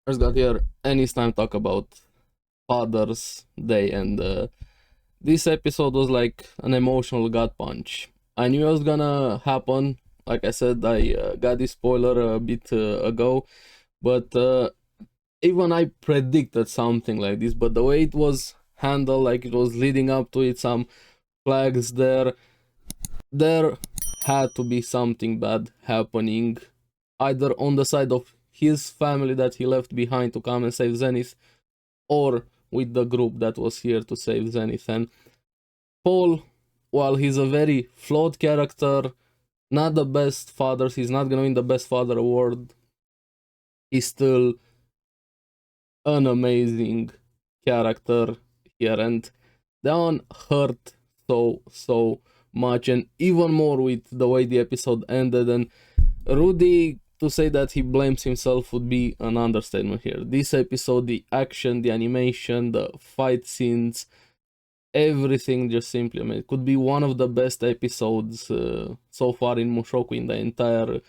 First got here, and it's time to talk about Father's Day, and this episode was like an emotional gut punch. I knew it was gonna happen. Like I said, I got this spoiler a bit ago, but even I predicted something like this. But the way it was handled, like it was leading up to it, some flags there had to be something bad happening, either on the side of his family that he left behind to come and save Zenith, or with the group that was here to save Zenith. And Paul, while he's a very flawed character, not the best father, he's not gonna win the best father award, he's still an amazing character here. And that one hurt so much, and even more with the way the episode ended. And Rudy, to say that he blames himself would be an understatement here. This episode, the action, the animation, the fight scenes, everything just simply, I mean, it could be one of the best episodes so far in Mushoku in the entire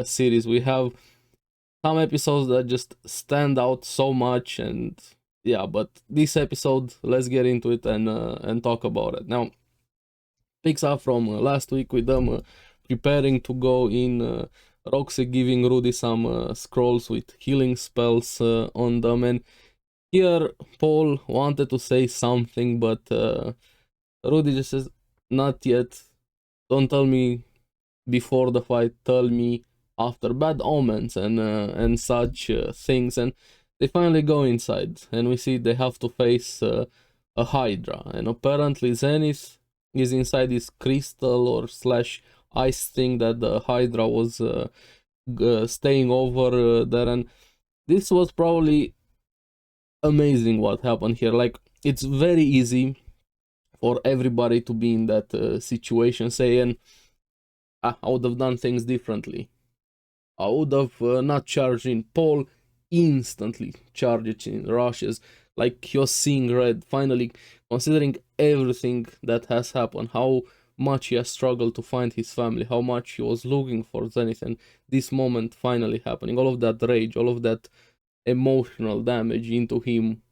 series. We have some episodes that just stand out so much, and yeah, but this episode, let's get into it and talk about it. Now, picks up from last week with them preparing to go in. Roxy giving Rudy some scrolls with healing spells on them, and here Paul wanted to say something, but Rudy just says, "Not yet. Don't tell me before the fight. Tell me after." Bad omens and such things, and they finally go inside, and we see they have to face a Hydra, and apparently Zenith is inside this crystal or slash ice thing that the Hydra was staying over there, and this was probably amazing what happened here. Like, it's very easy for everybody to be in that situation, saying, I would have done things differently. I would have not charged in. Paul instantly charged in, rushes, like he was seeing red. Finally, considering everything that has happened, how much he has struggled to find his family, how much he was looking for Zenith, and this moment finally happening, all of that rage, all of that emotional damage into him.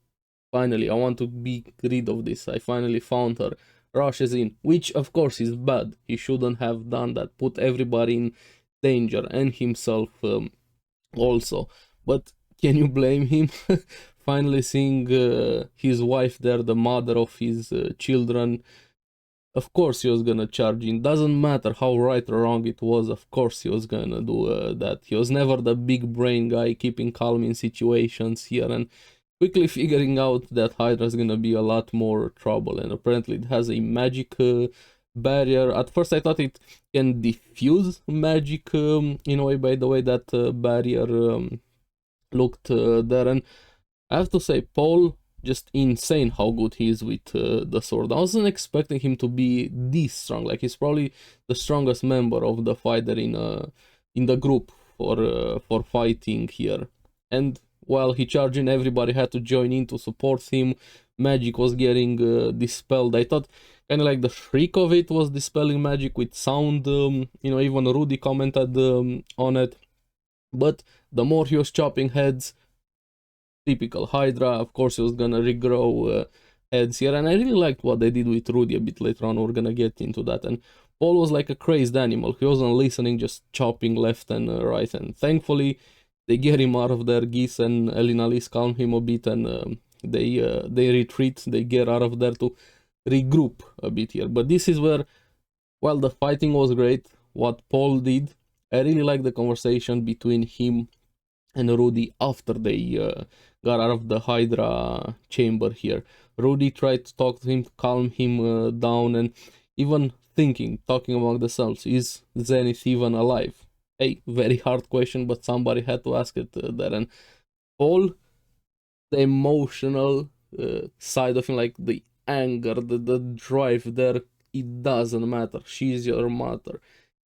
Finally, I want to be rid of this. I finally found her. Rushes in, which of course is bad. He shouldn't have done that. Put everybody in danger and himself also. But can you blame him? Finally seeing his wife there, the mother of his children. Of course he was gonna charge in. Doesn't matter how right or wrong it was. Of course he was gonna do that. He was never the big brain guy keeping calm in situations here, and quickly figuring out that Hydra is gonna be a lot more trouble. And apparently it has a magic barrier. At first I thought it can diffuse magic in a way, by the way that barrier looked there. And I have to say, Paul, just insane how good he is with the sword. I wasn't expecting him to be this strong. Like, he's probably the strongest member of the fighter in the group for fighting here. And while he charged in, everybody had to join in to support him. Magic was getting dispelled. I thought kind of like the shriek of it was dispelling magic with sound. Even Rudy commented on it. But the more he was chopping heads, typical Hydra, of course he was gonna regrow heads here, and I really liked what they did with Rudy a bit later on. We're gonna get into that. And Paul was like a crazed animal. He wasn't listening, just chopping left and right, and thankfully they get him out of there. Geese and Elina Liz calm him a bit, and they retreat, they get out of there to regroup a bit here. But this is where, while the fighting was great, what Paul did, I really like the conversation between him and Rudy after they got out of the Hydra chamber here. Rudy tried to talk to him, to calm him down, and even talking among themselves, is Zenith even alive? Hey, very hard question, but somebody had to ask it there. And Paul, the emotional side of him, like the anger, the drive there, it doesn't matter. She's your mother.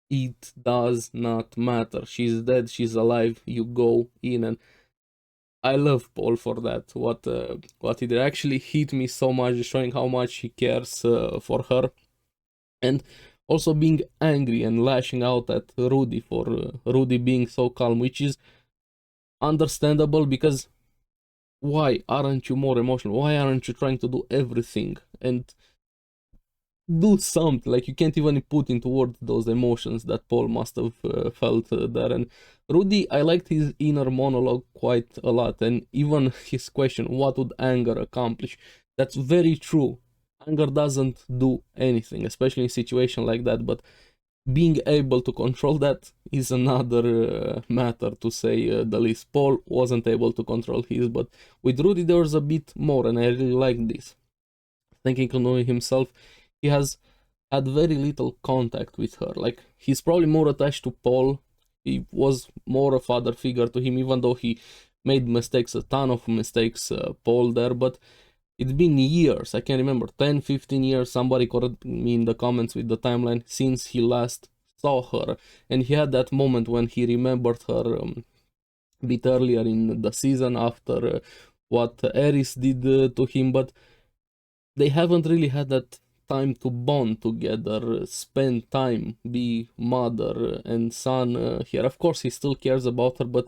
It does not matter. She's dead, she's alive, you go in. And I love Paul for that. What he did actually hit me so much, showing how much he cares for her, and also being angry and lashing out at Rudy for Rudy being so calm, which is understandable, because why aren't you more emotional? Why aren't you trying to do everything and do something? Like, you can't even put into words those emotions that Paul must have felt there. And Rudy, I liked his inner monologue quite a lot, and even his question, what would anger accomplish? That's very true. Anger doesn't do anything, especially in a situation like that, but being able to control that is another matter, to say the least. Paul wasn't able to control his, but with Rudy there was a bit more, and I really like this. Thinking to know himself, he has had very little contact with her. Like, he's probably more attached to Paul. He was more a father figure to him, even though he made mistakes, a ton of mistakes, Paul there, but it's been years, I can't remember, 10, 15 years, somebody correct me in the comments with the timeline, since he last saw her. And he had that moment when he remembered her a bit earlier in the season after what Eris did to him, but they haven't really had that time to bond together, spend time, be mother and son here. Of course, he still cares about her, but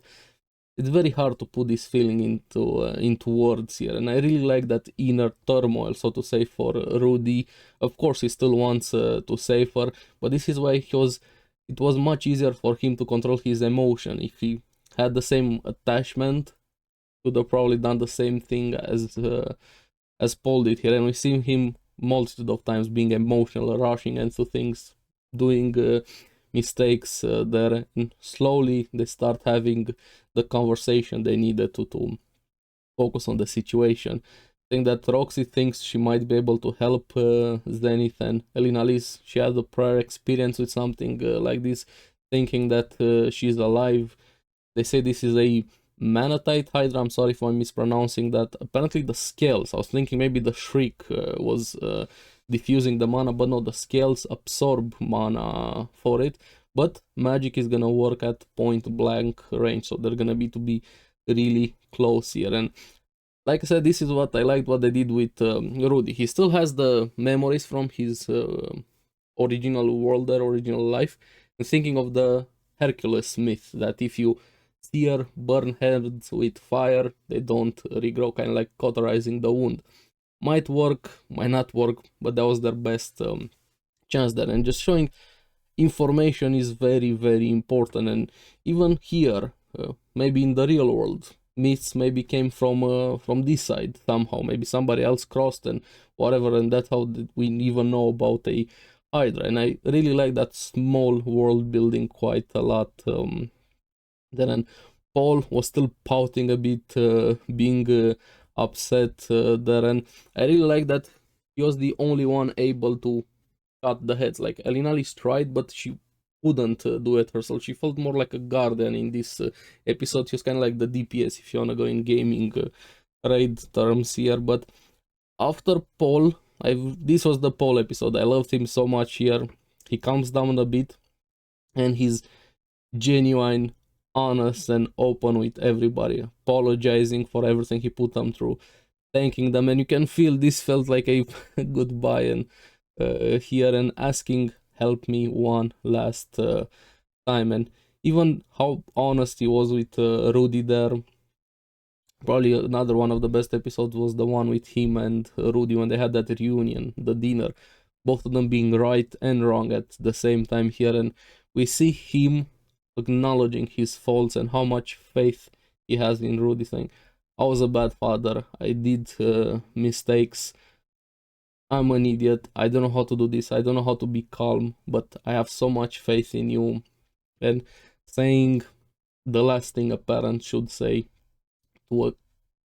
it's very hard to put this feeling into words here, and I really like that inner turmoil, so to say, for Rudy. Of course, he still wants to save her, but this is why it was much easier for him to control his emotion. If he had the same attachment, could have probably done the same thing as Paul did here, and we've seen him multitude of times being emotional, rushing into things, doing mistakes there, and slowly they start having the conversation they needed to focus on the situation. I think that Roxy thinks she might be able to help Zenith, and Elena Liz, she had a prior experience with something like this, thinking that she's alive. They say this is a manatite Hydra. I'm sorry if I'm mispronouncing that. Apparently the scales, I was thinking maybe the Shriek was diffusing the mana, but no, the scales absorb mana for it. But magic is gonna work at point blank range, so they're gonna be to be really close here. And like I said, this is what I liked what they did with Rudy. He still has the memories from his original world, their original life. And thinking of the Hercules myth, that if you sear burn heads with fire, they don't regrow, kind of like cauterizing the wound. Might work, might not work, but that was their best chance there. And just showing information is very, very important. And even here, maybe in the real world, myths maybe came from this side somehow. Maybe somebody else crossed and whatever, and that's how we even know about a Hydra. And I really like that small world building quite a lot. Then Paul was still pouting a bit, being upset there, and I really like that he was the only one able to cut the heads. Like, Elinalis tried, but she couldn't do it herself. She felt more like a guardian in this episode. She was kind of like the DPS, if you wanna go in gaming raid terms here. But after Paul, this was the Paul episode. I loved him so much here. He calms down a bit, and he's genuine, honest, and open with everybody, apologizing for everything he put them through, thanking them, and you can feel this felt like a goodbye. And here, and asking, help me one last time. And even how honest he was with Rudy there. Probably another one of the best episodes was the one with him and Rudy when they had that reunion, the dinner, both of them being right and wrong at the same time here. And we see him acknowledging his faults and how much faith he has in Rudy, saying, I was a bad father, I did mistakes, I'm an idiot, I don't know how to do this, I don't know how to be calm, but I have so much faith in you. And saying the last thing a parent should say to a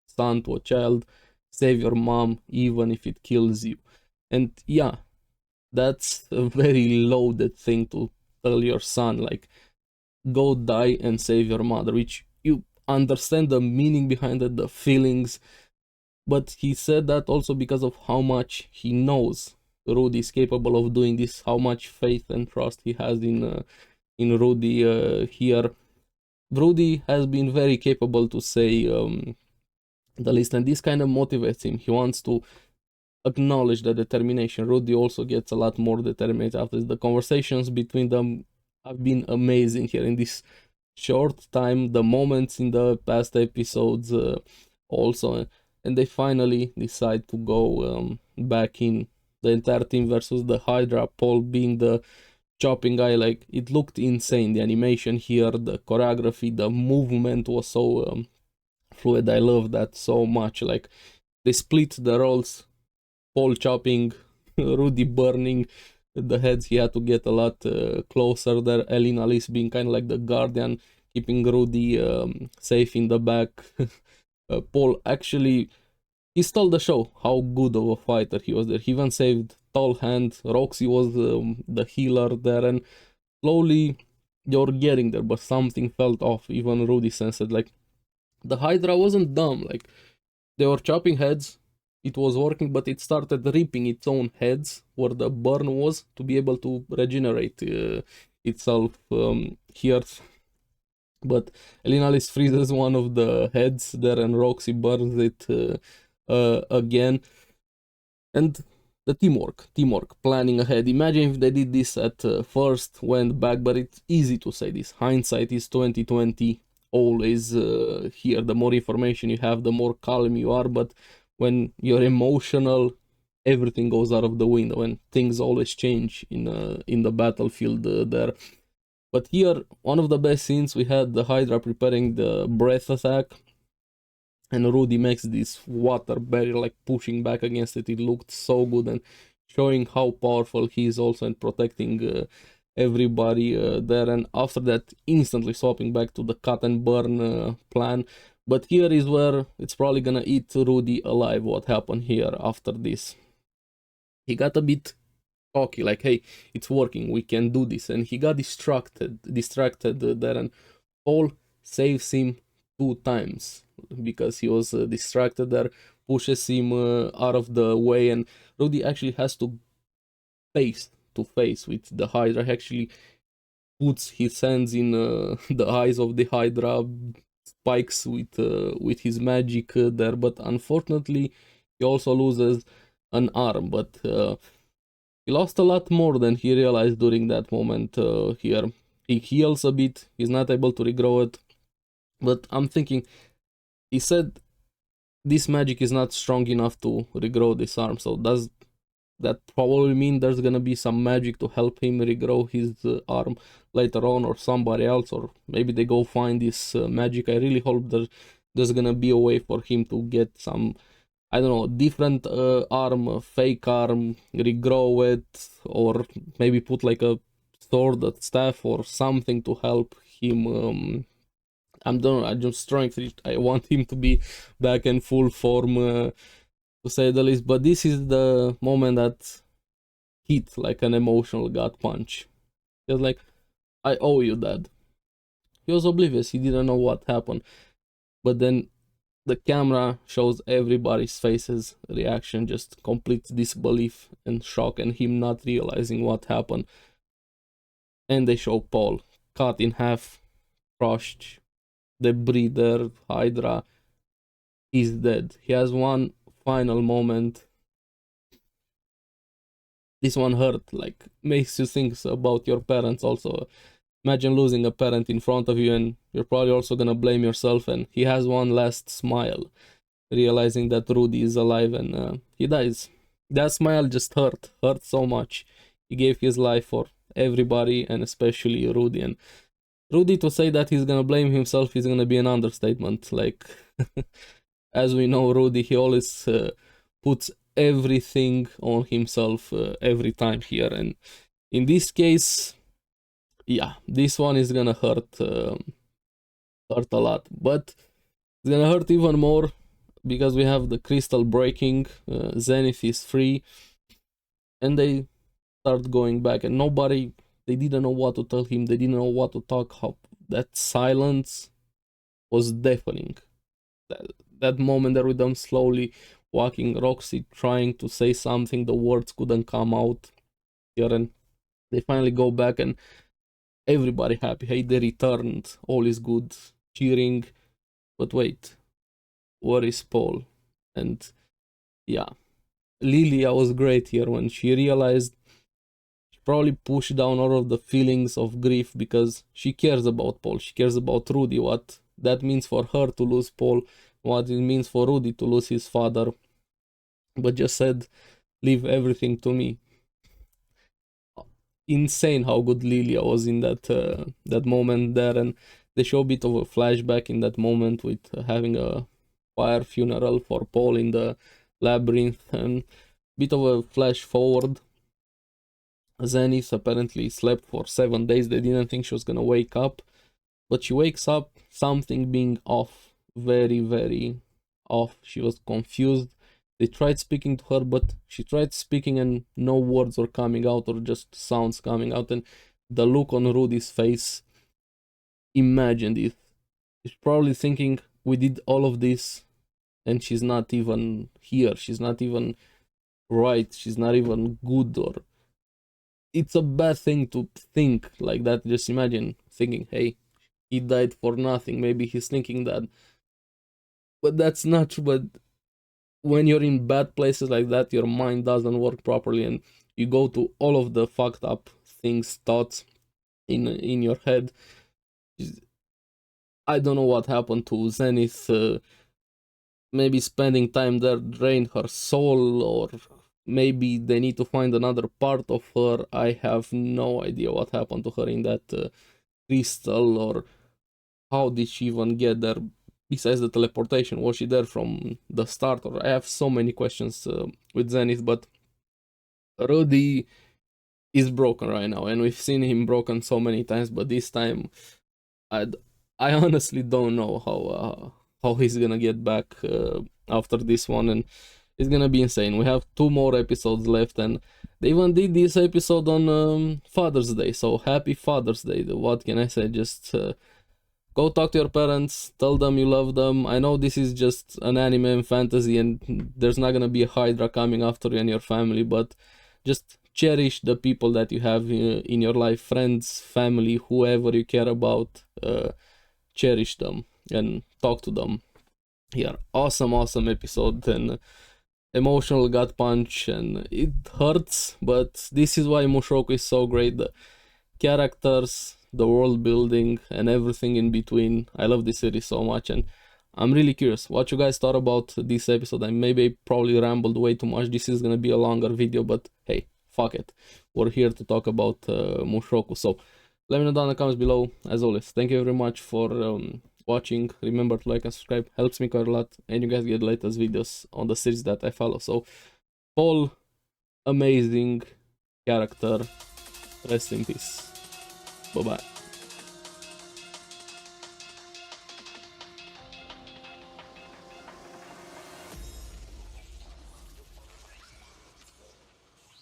son, to a child, save your mom even if it kills you. And yeah, that's a very loaded thing to tell your son, like, go die and save your mother, which you understand the meaning behind it, the feelings, but he said that also because of how much he knows Rudy is capable of doing this, how much faith and trust he has in Rudy here. Rudy has been very capable, to say the least, and this kind of motivates him. He wants to acknowledge the determination. Rudy also gets a lot more determined after the conversations between them have been amazing here in this short time, the moments in the past episodes also, and they finally decide to go back in the entire team versus the Hydra, Paul being the chopping guy. Like, it looked insane, the animation here, the choreography, the movement was so fluid. I love that so much. Like, they split the roles, Paul chopping, Rudy burning the heads. He had to get a lot closer there. Elena Liz being kind of like the guardian, keeping Rudy safe in the back. Paul actually, he stole the show, how good of a fighter he was there. He even saved Tall Hand. Roxy was the healer there, and slowly you're getting there, but something felt off. Even Rudy sensed it. Like, the Hydra wasn't dumb. Like, they were chopping heads, it was working, but it started ripping its own heads where the burn was to be able to regenerate itself here. But Elinalis freezes one of the heads there, and Roxy burns it again. And the teamwork, planning ahead. Imagine if they did this at first, went back, but it's easy to say this. Hindsight is 2020. Always here. The more information you have, the more calm you are. But when you're emotional, everything goes out of the window, and things always change in the battlefield there. But here, one of the best scenes, we had the Hydra preparing the breath attack, and Rudy makes this water barrier, like pushing back against it. It looked so good, and showing how powerful he is also in protecting everybody there. And after that, instantly swapping back to the cut and burn plan. But here is where it's probably gonna eat Rudy alive. What happened here after this? He got a bit cocky, like, hey, it's working, we can do this, and he got distracted there, and Paul saves him 2 times because he was distracted there, pushes him out of the way, and Rudy actually has to face to face with the Hydra. He actually puts his hands in the eyes of the Hydra, spikes with his magic there, but unfortunately he also loses an arm. But he lost a lot more than he realized during that moment here. He heals a bit, he's not able to regrow it, but I'm thinking, he said this magic is not strong enough to regrow this arm, so does that probably mean there's gonna be some magic to help him regrow his arm later on, or somebody else, or maybe they go find this magic. I really hope there's gonna be a way for him to get some, I don't know, different arm, fake arm, regrow it, or maybe put like a sword, a staff, or something to help him. I'm just trying to. I want him to be back in full form, to say the least. But this is the moment that hit like an emotional gut punch. He was like, "I owe you, Dad." He was oblivious. He didn't know what happened. But then the camera shows everybody's faces reaction, just complete disbelief and shock, and him not realizing what happened. And they show Paul cut in half, crushed, the breeder, Hydra, he's dead. He has one final moment. This one hurt, like, makes you think about your parents also. Imagine losing a parent in front of you, and you're probably also gonna blame yourself. And he has one last smile, realizing that Rudy is alive, and he dies. That smile just hurt so much. He gave his life for everybody, and especially Rudy. And Rudy, to say that he's gonna blame himself is gonna be an understatement. Like, as we know, Rudy, he always puts everything on himself every time here. And in this case, yeah, this one is gonna hurt a lot. But it's gonna hurt even more because we have the crystal breaking, Zenith is free, and they start going back, and they didn't know what to tell him, they didn't know what to talk. How that silence was deafening. That moment there with them slowly walking, Roxy trying to say something, the words couldn't come out here, and they finally go back, and everybody happy. Hey, they returned, all is good, cheering. But wait, where is Paul? And yeah, Lilia was great here when she realized, she probably pushed down all of the feelings of grief because she cares about Paul. She cares about Rudy, what that means for her to lose Paul, what it means for Rudy to lose his father. But just said, leave everything to me. Insane how good Lilia was in that moment there, and they show a bit of a flashback in that moment with having a fire funeral for Paul in the labyrinth, and bit of a flash forward. Zenith apparently slept for 7 days. They didn't think she was gonna wake up, but she wakes up, something being off, very, very off. She was confused. They tried speaking to her, but she tried speaking and no words were coming out or just sounds coming out. And the look on Rudy's face, imagine it. She's probably thinking, we did all of this and she's not even here. She's not even right. She's not even good, or it's a bad thing to think like that. Just imagine thinking, hey, he died for nothing. Maybe he's thinking that. But that's not true. But when you're in bad places like that, your mind doesn't work properly and you go to all of the fucked up things, thoughts in your head. I don't know what happened to Zenith. Maybe spending time there drained her soul, or maybe they need to find another part of her. I have no idea what happened to her in that crystal, or how did she even get there besides the teleportation. Was she there from the start? Or I have so many questions with Zenith, but Rudy is broken right now, and we've seen him broken so many times, but this time I honestly don't know how he's gonna get back after this one, and it's gonna be insane. We have 2 more episodes left, and they even did this episode on Father's Day, so happy Father's Day. What can I say? Just go talk to your parents, tell them you love them. I know this is just an anime and fantasy, and there's not gonna be a Hydra coming after you and your family, but just cherish the people that you have in your life, friends, family, whoever you care about. Cherish them and talk to them. Yeah, awesome episode, and emotional gut punch, and it hurts, but this is why Mushoku is so great. The characters, the world building, and everything in between. I love this series so much, and I'm really curious what you guys thought about this episode. I maybe probably rambled way too much. This is gonna be a longer video, but hey, fuck it. We're here to talk about Mushoku. So let me know down in the comments below. As always, thank you very much for watching. Remember to like and subscribe, helps me quite a lot, and you guys get the latest videos on the series that I follow. So Paul, amazing character. Rest in peace. Bye bye.